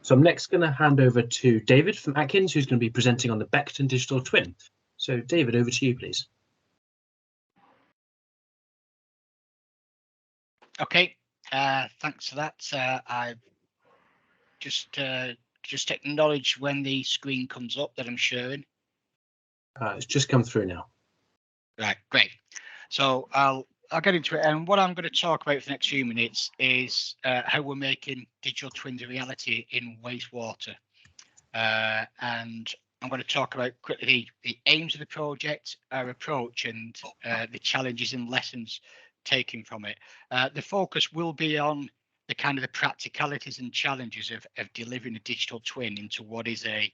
So I'm next going to hand over to David from Atkins, who's going to be presenting on the Beckton digital twin. So David, over to you, please. Okay, thanks for that. I just acknowledge when the screen comes up that I'm sharing. It's just come through now. Right, great. So I'll get into it, and what I'm going to talk about for the next few minutes is how we're making digital twins a reality in wastewater, and I'm going to talk about quickly the aims of the project, our approach, and the challenges and lessons taken from it. The focus will be on the kind of the practicalities and challenges of delivering a digital twin into what is an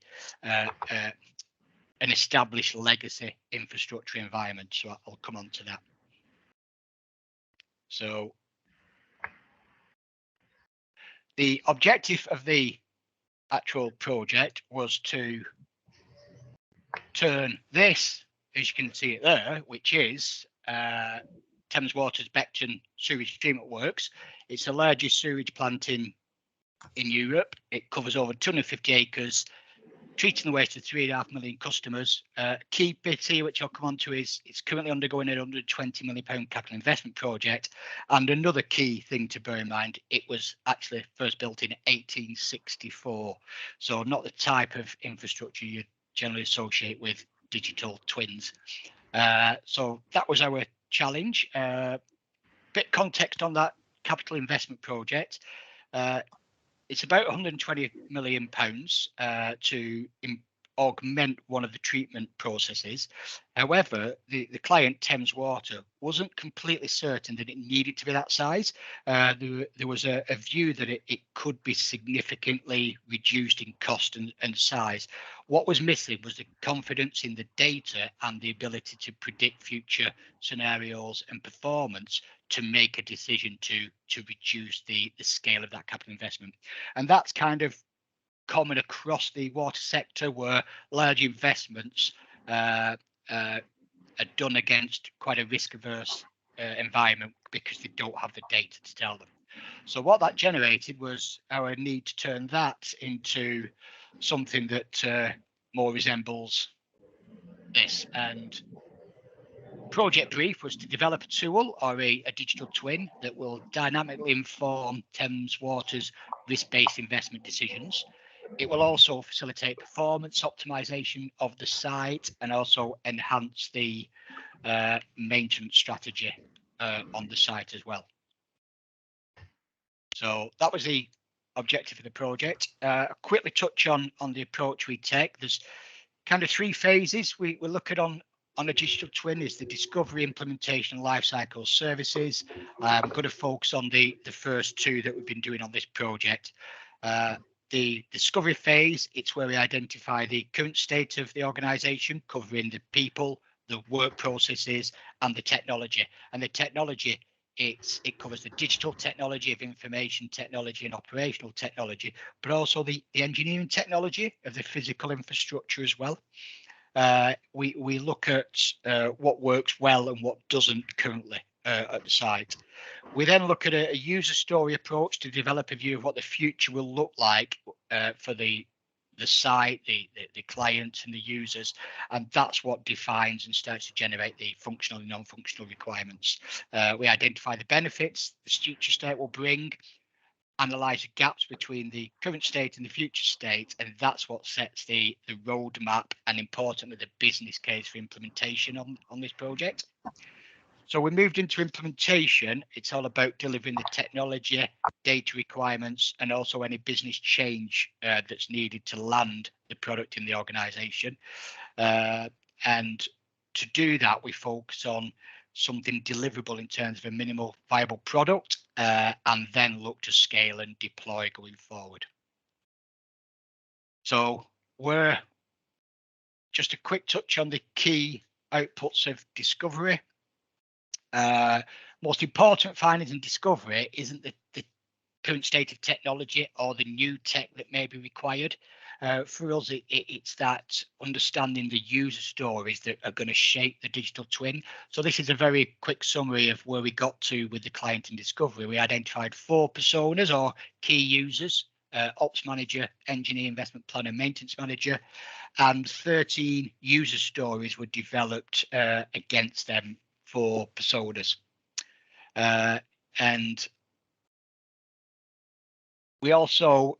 established legacy infrastructure environment. So I'll come on to that. So the objective of the actual project was to turn this, as you can see it there, which is Thames Water's Beckton sewage treatment works. It's the largest sewage plant in Europe. It covers over 250 acres, treating the waste of 3.5 million customers. Key bit here, which I'll come on to, is it's currently undergoing a £120 million capital investment project. And another key thing to bear in mind, it was actually first built in 1864. So not the type of infrastructure you generally associate with digital twins. So that was our challenge. Bit context on that capital investment project. It's about £120 million to augment one of the treatment processes. However, the client, Thames Water, wasn't completely certain that it needed to be that size. There was a view that it could be significantly reduced in cost and size. What was missing was the confidence in the data and the ability to predict future scenarios and performance to make a decision to reduce the scale of that capital investment. And that's kind of common across the water sector, where large investments are done against quite a risk-averse environment because they don't have the data to tell them. So what that generated was our need to turn that into something that more resembles this. And project brief was to develop a tool or a digital twin that will dynamically inform Thames Water's risk-based investment decisions. It will also facilitate performance optimization of the site and also enhance the maintenance strategy on the site as well. So that was the objective of the project. Quickly touch on the approach we take. There's kind of three phases we look at on a digital twin: is the discovery, implementation, and lifecycle services. I'm going to focus on the first two that we've been doing on this project. The discovery phase, it's where we identify the current state of the organization, covering the people, the work processes, and the technology. And the technology, it covers the digital technology of information technology and operational technology, but also the engineering technology of the physical infrastructure as well. We look at what works well and what doesn't currently at the site. We then look at a user story approach to develop a view of what the future will look like for the site, the client and the users, and that's what defines and starts to generate the functional and non-functional requirements. We identify the benefits the future state will bring, analyze the gaps between the current state and the future state, and that's what sets the roadmap and, importantly, the business case for implementation on this project. So we moved into implementation. It's all about delivering the technology, data requirements, and also any business change that's needed to land the product in the organization. And to do that, we focus on something deliverable in terms of a minimal viable product, and then look to scale and deploy going forward. So we're just a quick touch on the key outputs of discovery. Most important findings in discovery isn't the current state of technology or the new tech that may be required. For us, it's that understanding the user stories that are going to shape the digital twin. So this is a very quick summary of where we got to with the client in discovery. We identified 4 personas or key users ops manager, engineer, investment planner, maintenance manager, and 13 user stories were developed against them for personas. And we also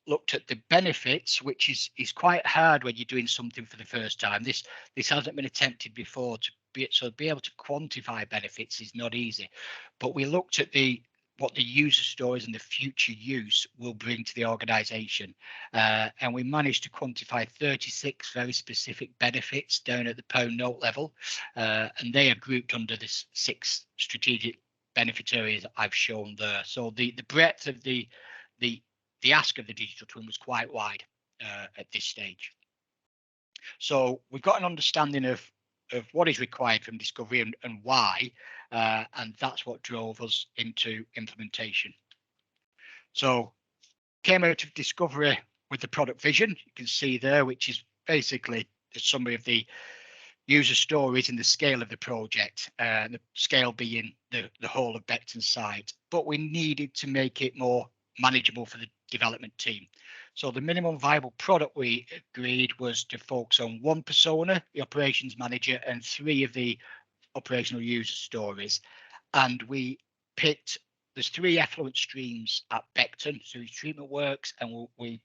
looked at the benefits, which is quite hard when you're doing something for the first time. This hasn't been attempted before. To be able to quantify benefits is not easy. But we looked at what the user stories and the future use will bring to the organization. And we managed to quantify 36 very specific benefits down at the pound note level. And they are grouped under this 6 strategic benefit areas that I've shown there. So the breadth of the ask of the digital twin was quite wide at this stage. So we've got an understanding of what is required from discovery and why, and that's what drove us into implementation. So came out of discovery with the product vision, you can see there, which is basically a summary of the user stories and the scale of the project, the scale being the whole of Beckton site. But we needed to make it more manageable for the development team. So the minimum viable product we agreed was to focus on 1 persona, the operations manager, and 3 of the operational user stories. And we picked, there's 3 effluent streams at Beckton, sewage treatment works, and we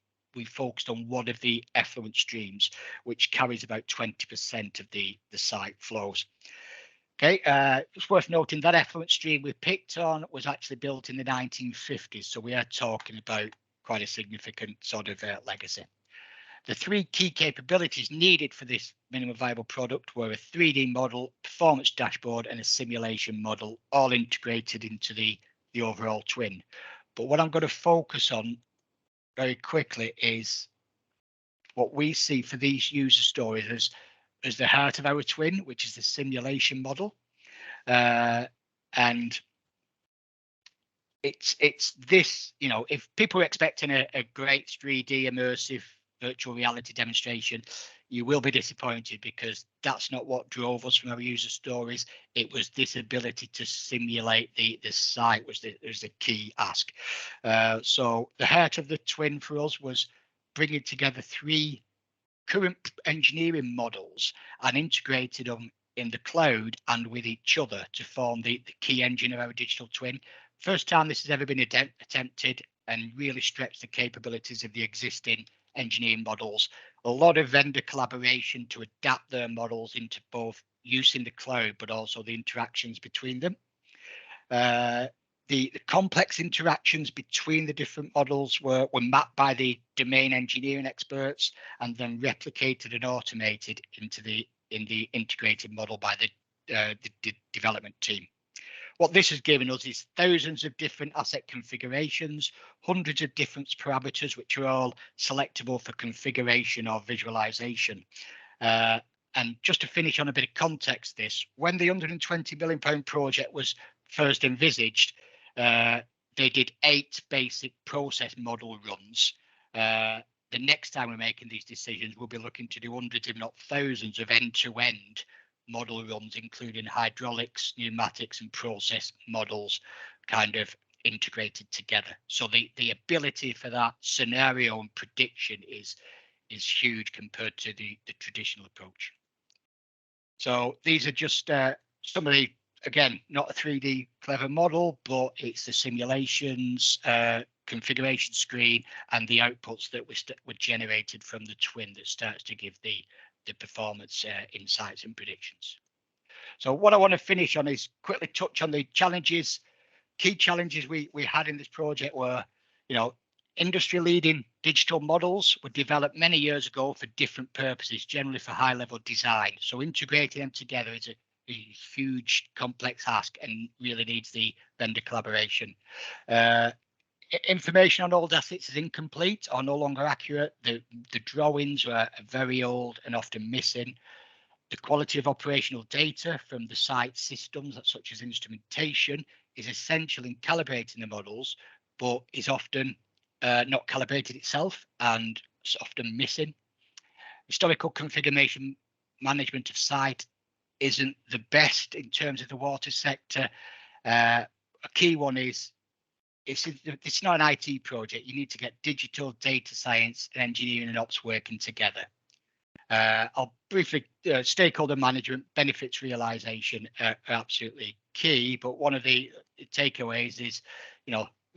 focused on 1 of the effluent streams, which carries about 20% of the site flows. Okay, it's worth noting that effluent stream we picked on was actually built in the 1950s, so we are talking about quite a significant sort of legacy. The 3 key capabilities needed for this minimum viable product were a 3D model, performance dashboard, and a simulation model, all integrated into the overall twin. But what I'm going to focus on very quickly is what we see for these user stories as the heart of our twin, which is the simulation model. And it's this, you know, if people are expecting a great 3D immersive virtual reality demonstration, you will be disappointed, because that's not what drove us from our user stories. It was this ability to simulate the site was the key ask. So the heart of the twin for us was bringing together 3 current engineering models and integrated them in the cloud and with each other to form the key engine of our digital twin. First time this has ever been attempted, and really stretched the capabilities of the existing engineering models. A lot of vendor collaboration to adapt their models into both use in the cloud, but also the interactions between them. The complex interactions between the different models were mapped by the domain engineering experts and then replicated and automated into the integrated model by the development team. What this has given us is thousands of different asset configurations, hundreds of different parameters, which are all selectable for configuration or visualization. And just to finish on a bit of context, when the £120 million project was first envisaged, they did 8 basic process model runs. The next time we're making these decisions, we'll be looking to do hundreds, if not thousands, of end-to-end model runs, including hydraulics, pneumatics, and process models kind of integrated together. So the ability for that scenario and prediction is huge compared to the traditional approach. So these are just some of the, again, not a 3D clever model, but it's the simulations, configuration screen, and the outputs that were generated from the twin that starts to give the performance insights and predictions. So what I want to finish on is quickly touch on the challenges. Key challenges we had in this project were, industry leading digital models were developed many years ago for different purposes, generally for high level design. So integrating them together is a huge complex ask and really needs the vendor collaboration. Information on old assets is incomplete or no longer accurate. The drawings were very old and often missing. The quality of operational data from the site systems, such as instrumentation, is essential in calibrating the models, but is often not calibrated itself and it's often missing. Historical configuration management of site isn't the best in terms of the water sector. A key one is it's not an IT project. You need to get digital, data science, and engineering and ops working together. I'll briefly, stakeholder management, benefits realization are absolutely key, but one of the takeaways is,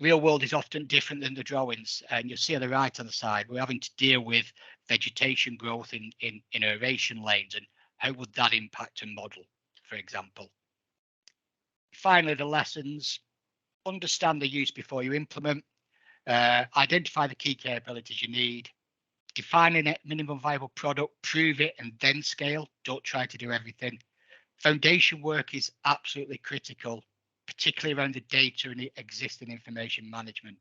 real world is often different than the drawings, and you'll see on the right hand side, we're having to deal with vegetation growth in aeration lanes, and how would that impact a model, for example. Finally, the lessons: understand the use before you implement, identify the key capabilities you need, define a minimum viable product, prove it, and then scale. Don't try to do everything. Foundation work is absolutely critical, particularly around the data and the existing information management.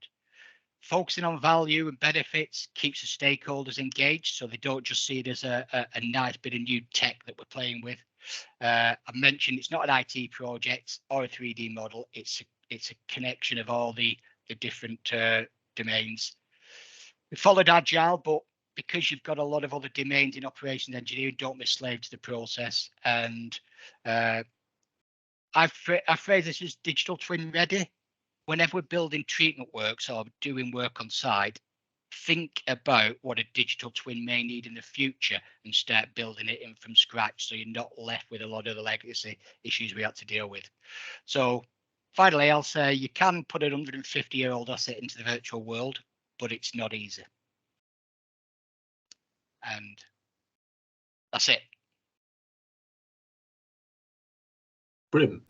Focusing on value and benefits keeps the stakeholders engaged, so they don't just see it as a nice bit of new tech that we're playing with. I mentioned it's not an IT project or a 3D model. It's a connection of all the different domains. We followed Agile, but because you've got a lot of other domains in operations engineering, don't be slave to the process. And I phrase this as digital twin ready. Whenever we're building treatment works or doing work on site, think about what a digital twin may need in the future and start building it in from scratch, so you're not left with a lot of the legacy issues we had to deal with. So finally, I'll say you can put a 150-year-old asset into the virtual world, but it's not easy. And that's it. Brilliant.